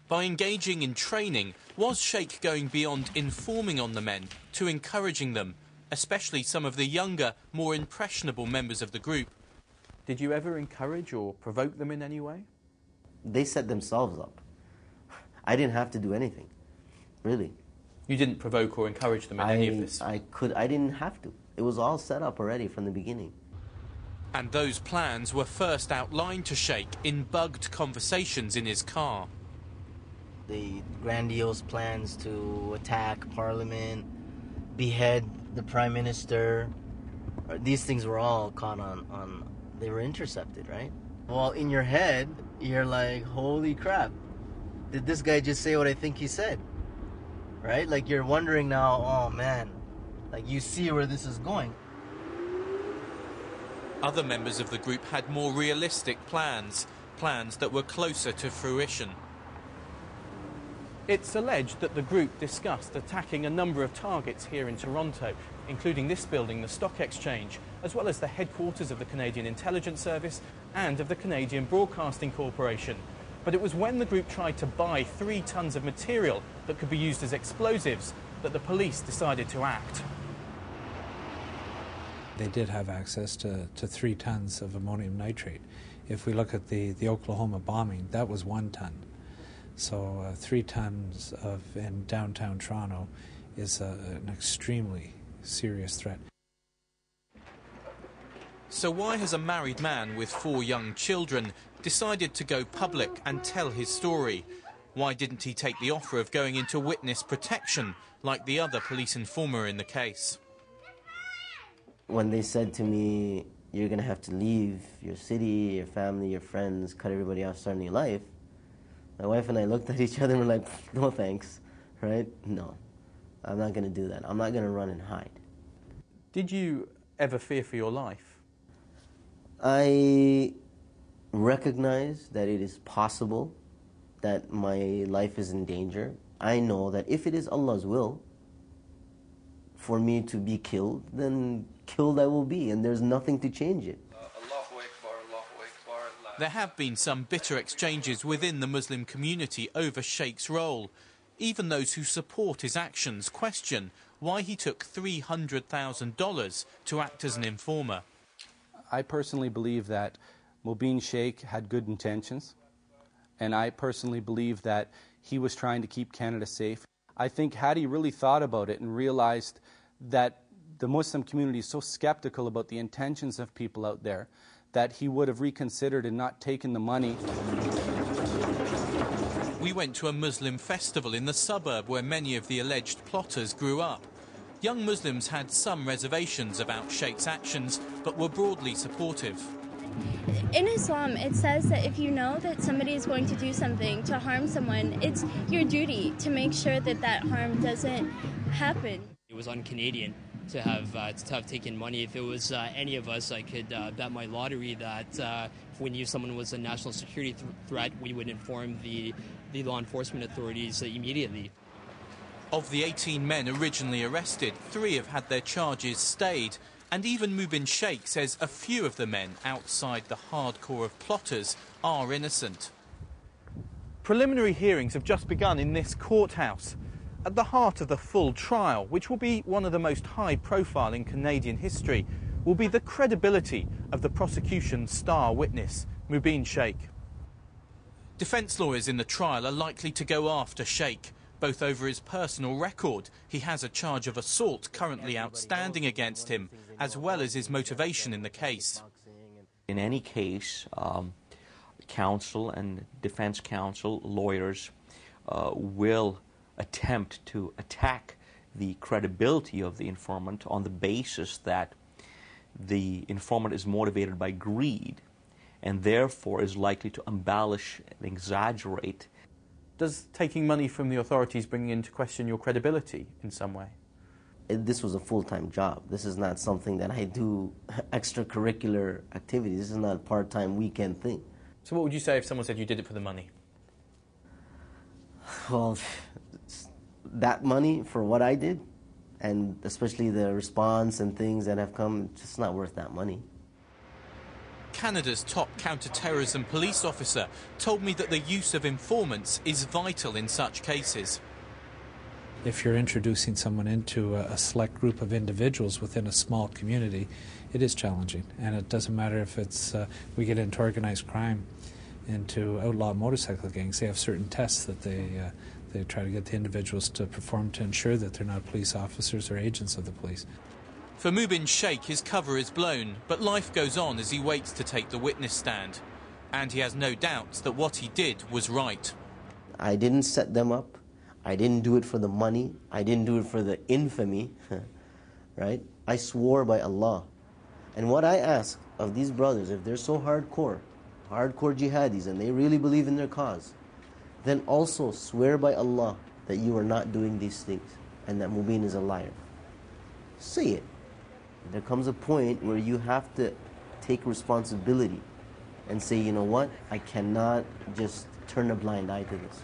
By engaging in training, was Shaikh going beyond informing on the men to encouraging them, especially some of the younger, more impressionable members of the group? Did you ever encourage or provoke them in any way? They set themselves up. I didn't have to do anything, really. You didn't provoke or encourage them in any of this? I didn't have to. It was all set up already from the beginning. And those plans were first outlined to Shaikh in bugged conversations in his car. The grandiose plans to attack Parliament, behead the Prime Minister, these things were all caught on they were intercepted, right? Well, in your head, you're like, holy crap, did this guy just say what I think he said? Right? Like, you're wondering now, oh man, like, you see where this is going. Other members of the group had more realistic plans that were closer to fruition. It's alleged that the group discussed attacking a number of targets here in Toronto, including this building, the Stock Exchange, as well as the headquarters of the Canadian Intelligence Service and of the Canadian Broadcasting Corporation. But it was when the group tried to buy 3 tons of material that could be used as explosives that the police decided to act. They did have access to 3 tons of ammonium nitrate. If we look at the Oklahoma bombing, that was 1 ton. So 3 tons in downtown Toronto is an extremely serious threat. So why has a married man with 4 young children decided to go public and tell his story? Why didn't he take the offer of going into witness protection like the other police informer in the case? When they said to me, you're going to have to leave your city, your family, your friends, cut everybody off, start a new life, my wife and I looked at each other and were like, no thanks, right? No, I'm not going to do that. I'm not going to run and hide. Did you ever fear for your life? I recognize that it is possible that my life is in danger. I know that if it is Allah's will for me to be killed, then killed I will be, and there's nothing to change it. There have been some bitter exchanges within the Muslim community over Sheikh's role. Even those who support his actions question why he took $300,000 to act as an informer. I personally believe that Mubin Shaikh had good intentions, and I personally believe that he was trying to keep Canada safe. I think had he really thought about it and realized that the Muslim community is so skeptical about the intentions of people out there, that he would have reconsidered and not taken the money. We went to a Muslim festival in the suburb where many of the alleged plotters grew up. Young Muslims had some reservations about Sheikh's actions, but were broadly supportive. In Islam, it says that if you know that somebody is going to do something to harm someone, it's your duty to make sure that that harm doesn't happen. It was un-Canadian to have taken money. If it was any of us, I could bet my lottery that if we knew someone was a national security threat, we would inform the law enforcement authorities immediately. Of the 18 men originally arrested, 3 have had their charges stayed. And even Mubin Shaikh says a few of the men outside the hardcore of plotters are innocent. Preliminary hearings have just begun in this courthouse. At the heart of the full trial, which will be one of the most high-profile in Canadian history, will be the credibility of the prosecution's star witness, Mubin Shaikh. Defence lawyers in the trial are likely to go after Shaikh, both over his personal record — he has a charge of assault currently outstanding against him — as well as his motivation in the case. In any case, counsel and defense counsel, lawyers, will attempt to attack the credibility of the informant on the basis that the informant is motivated by greed and therefore is likely to embellish and exaggerate. Does taking money from the authorities bring into question your credibility in some way? This was a full-time job. This is not something that I do extracurricular activities. This is not a part-time weekend thing. So what would you say if someone said you did it for the money? Well, that money for what I did, and especially the response and things that have come, it's just not worth that money. Canada's top counter-terrorism police officer told me that the use of informants is vital in such cases. If you're introducing someone into a select group of individuals within a small community, it is challenging. And it doesn't matter if it's we get into organized crime, into outlaw motorcycle gangs. They have certain tests that they try to get the individuals to perform to ensure that they're not police officers or agents of the police. For Mubin Shaikh, his cover is blown, but life goes on as he waits to take the witness stand. And he has no doubts that what he did was right. I didn't set them up. I didn't do it for the money. I didn't do it for the infamy, right? I swore by Allah. And what I ask of these brothers, if they're so hardcore jihadis, and they really believe in their cause, then also swear by Allah that you are not doing these things and that Mubin is a liar. Say it. There comes a point where you have to take responsibility and say, you know what, I cannot just turn a blind eye to this.